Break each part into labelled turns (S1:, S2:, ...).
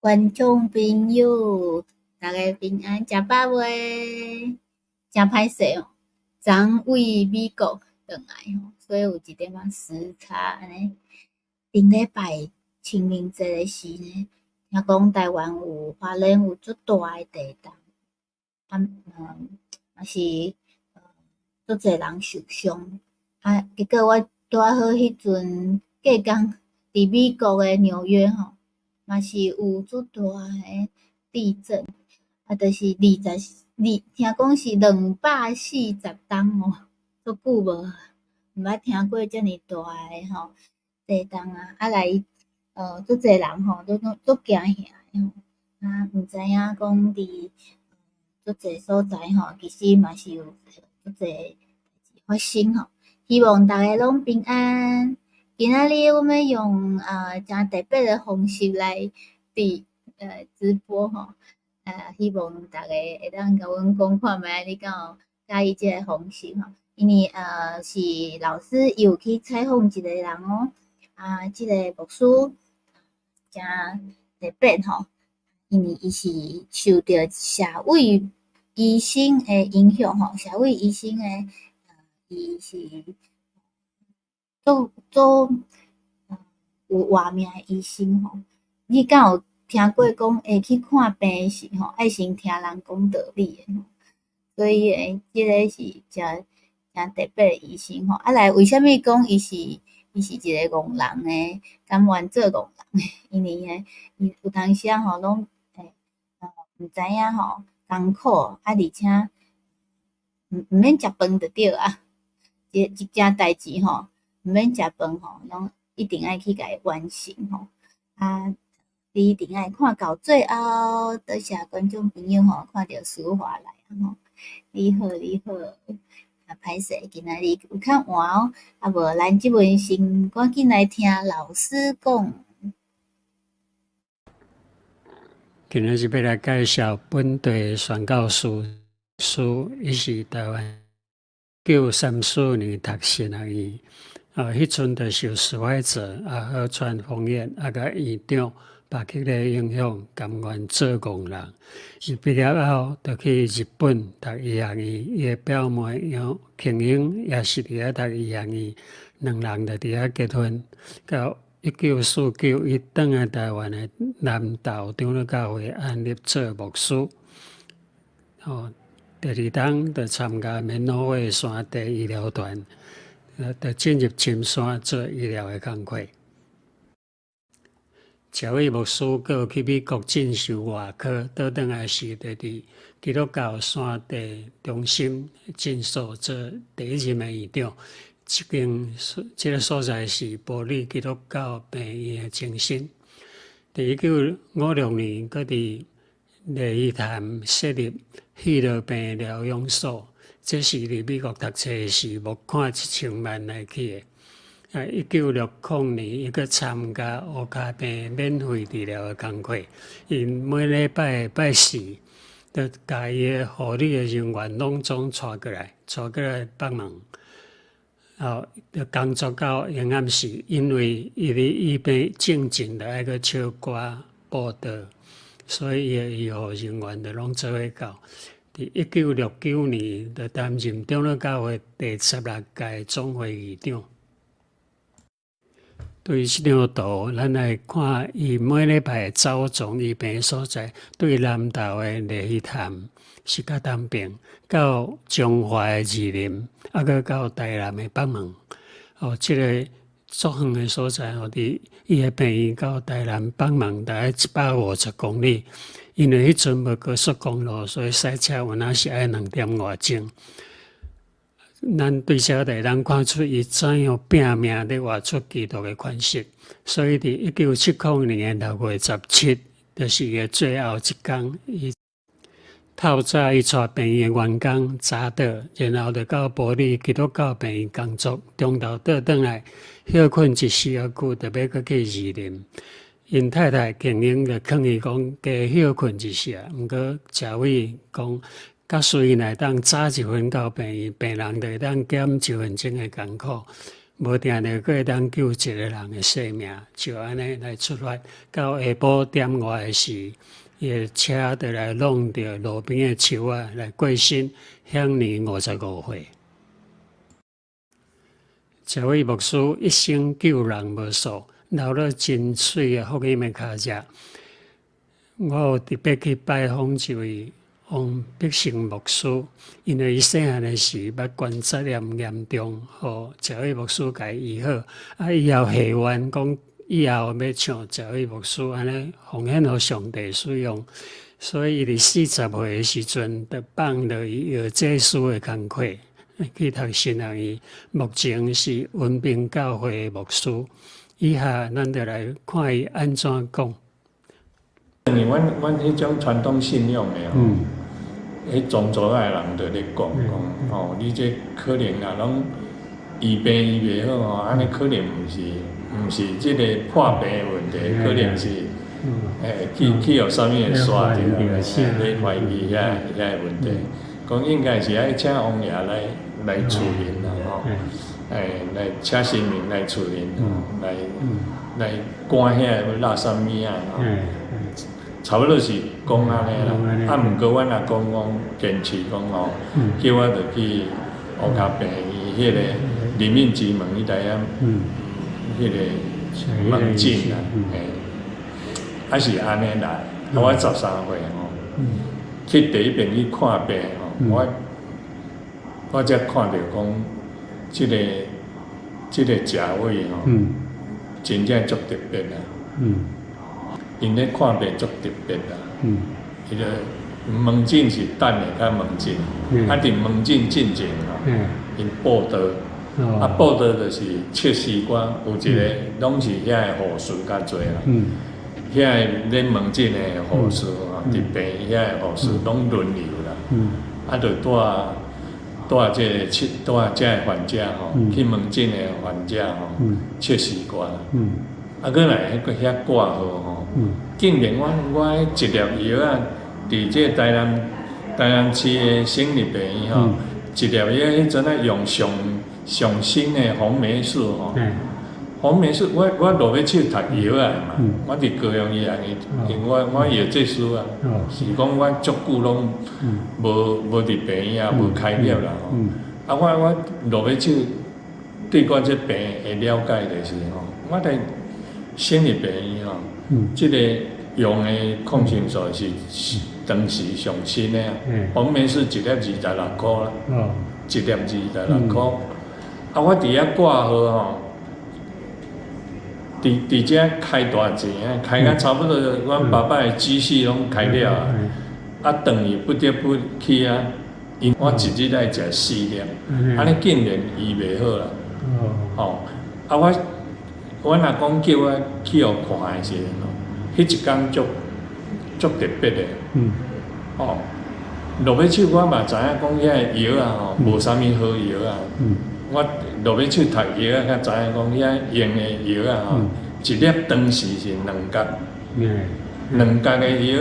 S1: 观众朋友，大家平安，食饱未？真歹势哦，昨为美国转来吼，所以有一点仔时差安尼。顶礼拜清明节诶时呢，听讲台湾有花莲有足大诶地震，也是足侪人受伤。结果我拄好迄阵隔工伫美国诶纽约吼。嘛是有足大诶地震，就是听讲是240吨哦，足久无听过遮尔大诶地震啊，来足侪人足惊吓诶毋知影讲伫足侪所在其实嘛是有足侪代志发生希望大家拢平安。今仔日我们用真特别的方式来直播希望大家会当甲阮讲看觅你敢有介意即个方式因为是老师有去采访一个人即个牧师真特别因为伊是受到社会医生的影响社会医生的伊是做有活命诶医生你敢有听过讲会去看病时爱先听人讲道理诶所以即个是真特别诶医生来为虾米讲伊是一个戆人呢？甘愿做戆人诶？因为伊有当时拢毋知影艰苦而且毋免食饭就对一件代志毋免食饭拢一定爱去甲伊完成你一定爱看到最后，多谢观众朋友看到书画来你好，歹势，今仔日有较晚无咱即阵先赶紧来听老师讲。
S2: 今日是要来介绍本地宣教师，伊是台湾1934年读神学院，迄阵就受受害者河川丰彦甲院长巴克的影响，甘愿做戆人。伊毕业后就去日本读医学院，伊的表妹杨庆英也是伫遐读医学院，两人就伫遐结婚。到1949，伊转来台湾的南投长老教会安立做牧师。第二冬就参加闽南话山地医疗团，就进入深山做医疗的工作。这位牧师佫有去美国进修外科，倒转来时就伫基督教山地中心进修做第一任的院长。这个所在是埔里基督教病院的前身。1956年，佫伫雷伊潭设立血肉病疗养所，这是伫美国读册时募款1000万来去的。1960年，伊佫参加乌卡病免费治疗的工作，因每礼拜拜四，就甲伊的护理的人员拢总带过来帮忙。就工作到阴暗时，因为伊伫医病正经，就爱去唱歌报道，所以伊的医护人员就拢做伙到。伫1969年，就担任长老教会第16届总会议长。对这张图，咱来看伊每礼拜走总医病所在，对南投的雷伊潭是较东边，到中华的二林，佫到台南的北门。这个足远的所在，伫伊的病院到台南北门大概150公里。因为迄阵无高速公路，所以塞车有哪是爱2点外钟。咱对这个咱看出伊怎样拼命伫活出基督的款式，所以伫1970年的6月17，就是伊的最后一天，伊透早伊带病院员工早倒，然后就到埔里基督教病院工作，中昼倒转来休困1时啊久，就要搁去二林。因太太经营就劝伊讲加休困1时毋过食伟讲。甲随内当早1分到病院，病人就会当减1分钟的艰苦。无定定佫会当救一个人的性命，就安尼来出发。到下晡点外的时，伊的车就来弄着路边的树啊，来过身，享年55岁。这位牧师一生救人无数，留了真水的福音的脚迹。我有特别去拜访一位王必胜牧师，因为伊细汉的时捌关节炎严重，这位牧师甲伊医好。以后下愿讲以后要像这位牧师安尼奉献予上帝使用，所以伊伫40岁的时阵，就放落伊药剂师的工课。去读神学院，目前是文凭教会的牧师。以下咱就来看伊安怎讲。
S3: 阮迄种传统信仰的迄宗族仔人就咧讲你这可能啊，拢医病医袂好安尼可能毋是即个破病的问题，可能是去有啥物会刷着，咧怀疑遐问题。讲应该是爱请王爷来处理啦来请神明来处理来赶遐垃圾物啊差不多是讲安尼啦。毋过阮也讲坚持讲叫我着去乌骹病院迄个人民之门迄带迄个门诊啦，还是安尼来。我13岁去第一遍去看病我才看到讲，即个食位真正足特别啦。因咧看病足特别啦。迄个门诊是等下较门诊，伫门诊进前因报道，报道就是切士官，有一个拢是遐的护士较侪啦。遐咧门诊的护士伫病院遐的护士拢轮流啦。就带这个患者去门诊的患者切士官。搁来遐挂号竟然我一粒药啊，伫这台南市的省立病院一粒药迄阵啊用上新的红霉素红霉素我落去手读药啊嘛，我伫高雄医院因我药剂师啊，是讲我足久拢无伫病院无开药啦我落去手对我这病会了解就是我伫省立病院即个用的抗生素是当时上新的红霉素一粒26块啦，一粒26块。我伫遐挂号伫遮开大钱开到差不多阮爸爸的积蓄拢开了等于不得不去因我一日爱食4粒，安尼竟然医袂好啦。阮阿公叫我去互看的时候，迄一工足特别的。落尾手我嘛知影讲遐药啊无啥物好药啊。我落尾手读药啊，才知影讲遐用的药啊一粒当时是2角，2角的药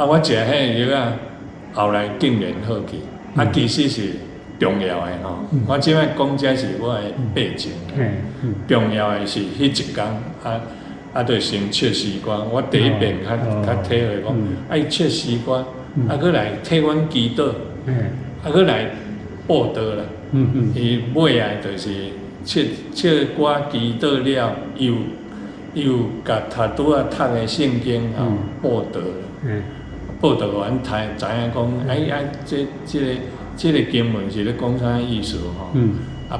S3: 我食迄药后来竟然好去。其实是重要的我即摆讲这是我的背景。重要的是迄一工就先切士官。我第一遍较体会讲，爱切士官，搁来替阮祈祷，搁来报道啦。伊尾啊就是切歌祈祷了，又甲拄读的圣经报道。报道完知影讲，这个经文是咧讲啥意思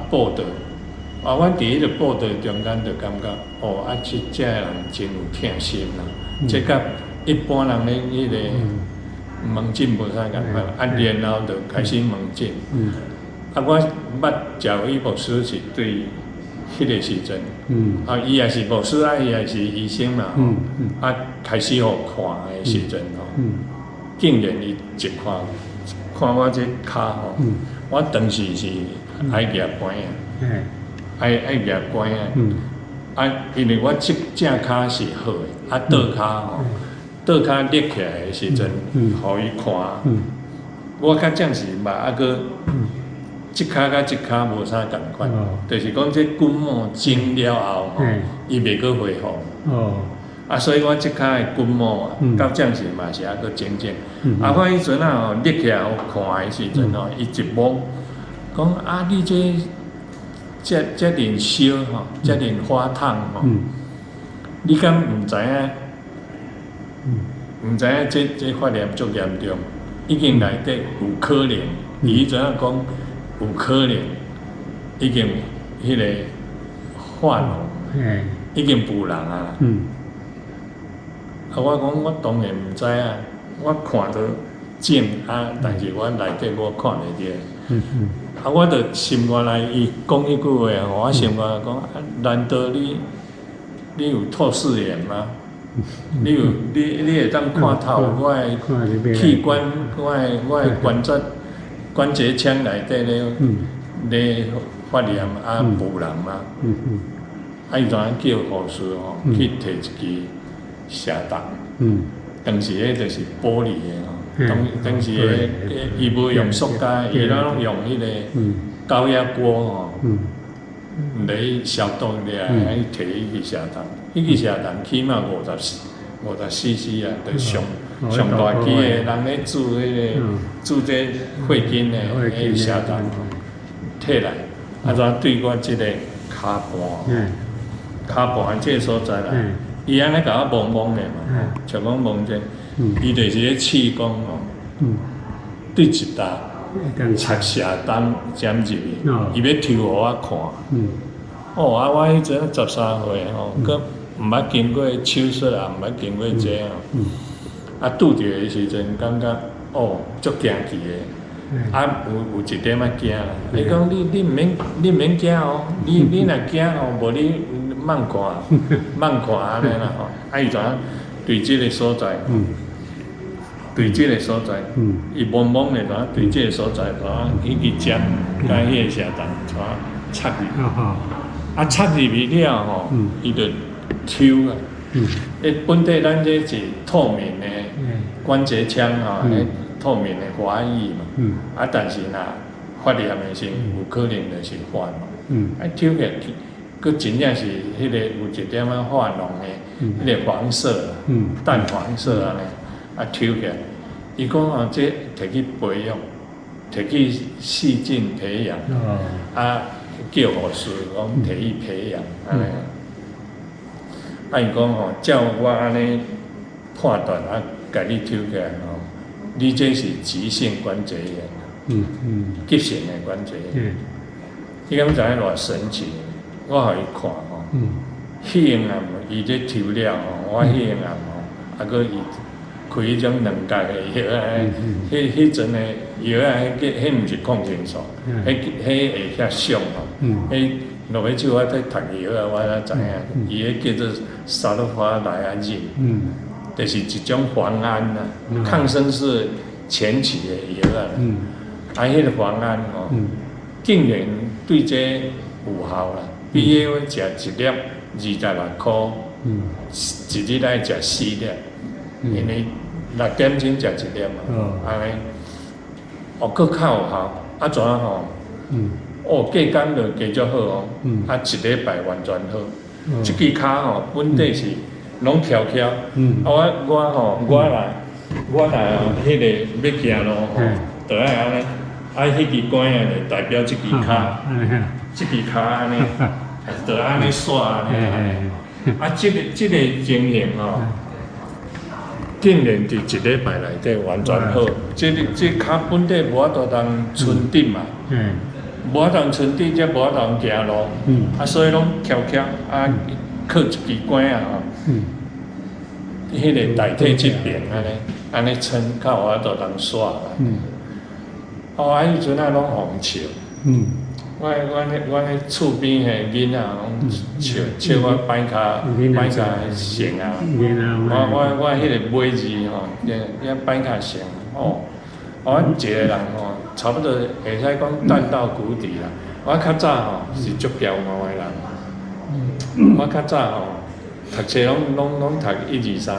S3: 报道。阮伫迄个报道中间就感觉，这个人真有疼心啦。这甲一般人咧迄个门诊无啥共款。然后就开始门诊。我捌教育牧师是对迄个时阵，伊也是牧师伊也是医生嘛。开始互看的时阵竟然伊一看我这骹我当时是爱夹关爱夹关因为我正骹是好的，倒骹裂起来的时阵，互伊看，我较正是捌一骹甲一骹无啥共款，就是讲这筋膜整了后吼，伊袂阁恢复。所以我即骹的筋膜啊，到暂时嘛是还阁整整。我迄阵啊吼，立起来看的时阵吼，伊一摸，讲你这连烧吼，这连发烫吼，你敢毋知影？毋知影这发炎足严重，已经内底有可能，伊迄阵啊讲有可能，已经迄个发脓，已经腐烂啊。我讲我当然毋知影，我看到肿但是我内底我看袂到。我着心肝内伊讲迄句话吼，我心肝讲，难道你有透视眼吗？你会当看透我的器官，我的关节腔内底咧发炎腐烂吗？伊怎叫护士吼去摕一支射筒，当时迄就是玻璃的吼，当时伊无用塑胶，伊拢用迄个高压锅吼，来消毒了，摕迄支射筒，迄支射筒起码50 cc 啊，就上大支的，人咧煮煮这血筋的迄射筒摕来，怎对我即个骹盘即个所在啦。伊安尼甲我摸摸的嘛，像讲摸者，伊就是咧试讲吼，对一搭插射筒针入去，伊要抽互我看。我迄阵13岁吼，佮毋捌经过手术啊，毋捌经过这吼，拄着的时阵感觉足惊奇的，有一点惊。伊讲你毋免惊哦，你若惊哦，无你。慢看安尼啦吼，伊怎对即个所在，对即个所在，伊摸摸的怎对即个所在怎伊去针，甲迄个射筒怎插入，插入去了吼，伊就抽啊。本地咱这是透明的关节腔吼，透明的花液嘛，但是若发炎的时有可能就是发嘛，抽起来。佮真正是迄个有一点仔化脓的，迄个黄色，淡黄色安尼，抽起来。伊讲这摕去培养，摕去细菌培养，叫护士讲摕去培养安尼。伊讲照我安尼判断甲你抽起来你这是急性关节炎，急性的关节炎。你敢知影偌神奇？我互伊看吼，迄个伊咧抽了吼，我迄个佮伊开迄种两角的药迄阵的药迄毋是抗生素，迄会遐伤吼，迄落尾手我在读药我才知影，伊迄叫做沙洛法莱阿唑，就是一种磺胺抗生素前期的药迄个磺胺吼，竟然对这有效啦。比迄个食一粒26箍，一日爱食4粒，因为6点钟食一粒嘛，安尼，佫较有效，怎吼？加工就加足好一礼拜完全好。一支骹吼，本底是拢翘翘，我迄个要行路吼，就爱安尼，迄支管啊就代表即支骹。即支骹安尼，就安尼刷安尼。即个情形吼，竟然伫一礼拜内底完全好。即骹本底无法度通伸直嘛，无法度伸直，则无法度行路。所以拢翘翘靠一支管吼，迄个代替即边安尼撑，较有法度通刷啦。迄阵拢红笑。我迄厝边迄囡仔拢笑我摆骹成啊！我迄个尾字吼，也摆骹成我一个人吼，差不多会使讲蛋到谷底啦。我较早吼是足骄傲的人，我较早吼读册拢读1、2、3，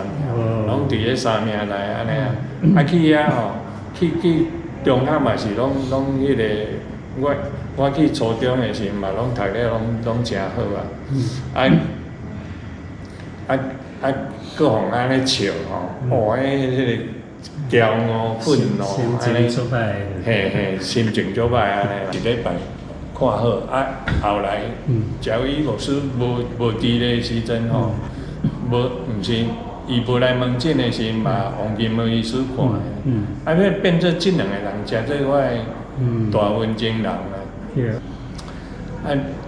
S3: 拢伫咧3名内安尼去遐吼，去中学嘛是拢迄个。我去初中的时嘛，拢读了拢诚好各互安尼笑吼，迄个骄傲愤怒，安尼，心情足歹安尼。一礼拜看好后来教育牧师无伫咧时阵吼，毋是伊无来门诊的时嘛，王金梅医师看的，要变做即两个人，食做我的大文情人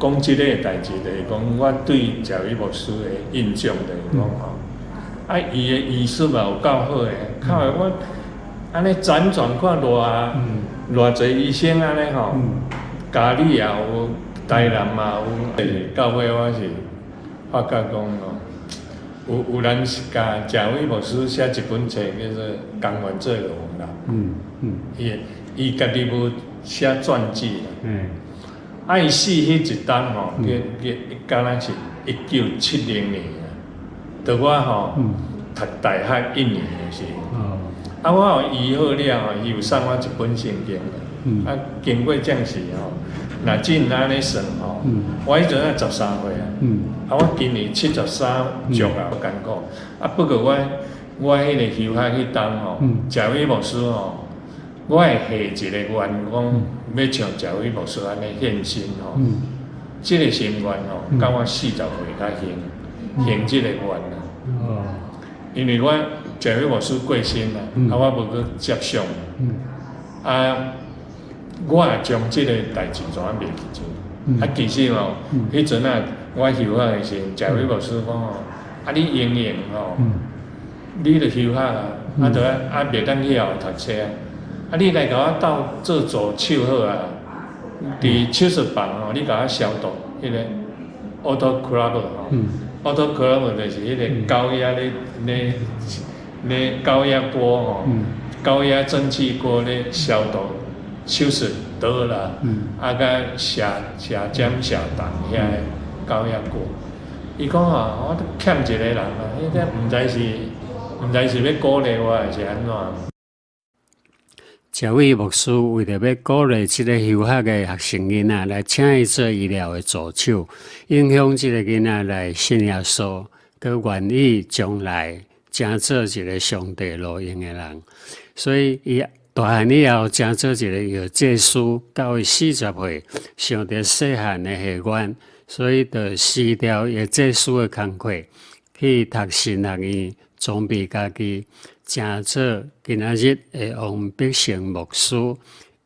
S3: 讲即个代志就是讲，我对教育牧师的印象就是讲吼，伊的医术嘛有够好诶，靠我安尼辗转看偌侪医生安尼吼，家里也有，台南嘛有，到尾我是发觉讲吼，有人是甲贾伟牧师写一本册叫做《甘愿做牛人》伊家己无写传记啦，伊死迄一当吼，敢若是1970年到我吼读大学1年的时候，我医好了吼，伊有送我一本圣经经过这样时吼，若真安尼算吼，我迄阵13岁我今年73足我艰苦，不过我迄个休学迄当吼，贾伟牧师吼，我会下一个愿讲，要像贾伟牧师安尼献身吼，即个心愿吼，到我40岁才行即个愿因为我贾伟牧师过身啦，我无去接上，我也将即个代志全袂记住。其实吼，迄阵我休学的时候，贾伟牧师讲吼，你永远吼，你著休学就袂当去后读册你来甲我斗做助手好伫手术房吼，你甲我消毒迄个 autoclave autoclave 就是迄个高压咧高压锅吼，高压蒸汽锅咧消毒手术刀啦，甲射针射弹遐个高压锅。伊讲我欠一个人迄个毋知是要鼓励我还是安怎。
S2: 这位牧师为着要鼓励即个休学的学生囡仔来请伊做医疗的助手，影响即个囡仔来信耶稣，佮愿意将来成做一个上帝路用的人。所以伊大汉以后，成做一个药剂师，到伊40岁，想着细汉的下愿，所以就辞掉药剂师的工课，去读神学院，装备家己。成做今仔日的王必成牧师，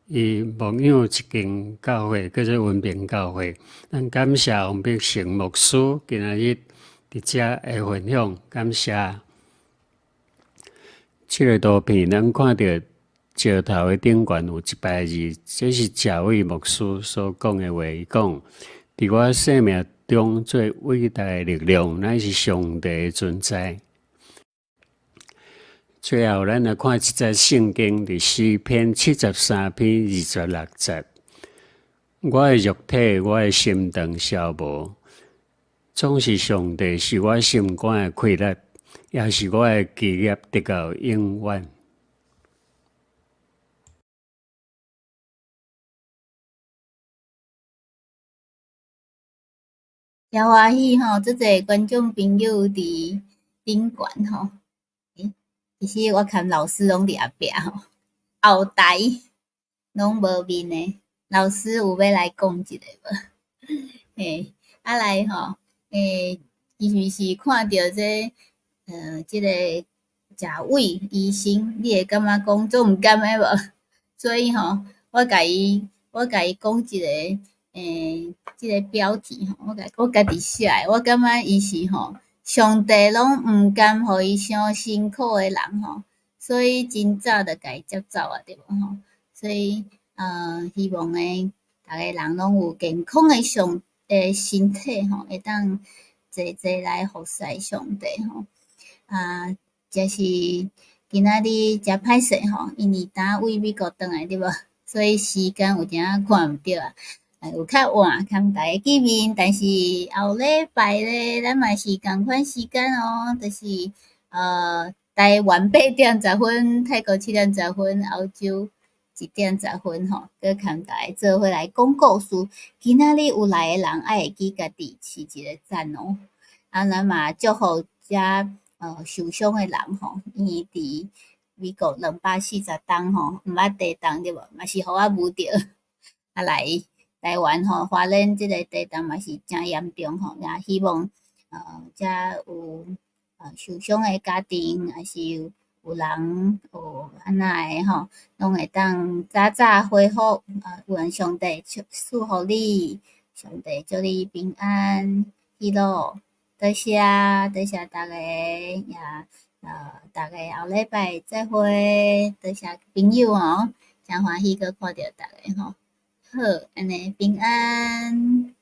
S2: 伊牧养一间教会，叫做文平教会。咱感谢王必成牧师今仔日伫遮的分享，感谢。这个图片咱看到石头的顶悬有一排字，这是贾伟牧师所讲的话。伊讲：伫我生命中最伟大的力量，乃是上帝的存在。最后，咱来看一节圣经，伫诗篇73篇26节。我的肉体，我的心肠消磨，总是上帝是我心肝的快乐，也是我的基业得到永远。
S1: 真欢喜吼，足侪观众朋友伫顶悬吼。其实我看老师拢伫后壁吼，后台拢无面诶。老师有要来讲一个无？来吼，其实是看到即个贾伟医生，你会感觉讲做毋甘诶无？所以吼，我甲伊讲一个即个标题吼，我家己写诶，我感觉伊是吼。上帝拢毋甘互伊伤辛苦诶人吼，所以真早就甲伊接走对无吼？所以希望逐个人拢有健康诶身体吼，会当坐来服侍上帝吼。就是今仔日诚歹势吼，因为呾为美国转来对无？所以时间有点看毋着有较晚，通大家见面，但是后礼拜咧，咱嘛是共款时间就是台湾8:10，泰国7:10，澳洲1:10吼，搁牵大家做伙来讲故事。今仔日有来诶人，爱会记家己饲一个赞哦。咱嘛祝福遮受伤诶人吼，因为伫美国240栋吼，毋捌地动对无？嘛是互我误着。来台湾吼，华人即个地动嘛是真严重吼，也希望遮有受伤诶家庭，还是有人有安那诶吼，拢会当早早恢复。愿上帝赐互你，上帝祝你平安喜乐。多谢大家，也大家后礼拜再会。多谢朋友哦，真欢喜搁看到大家吼。好，安尼平安。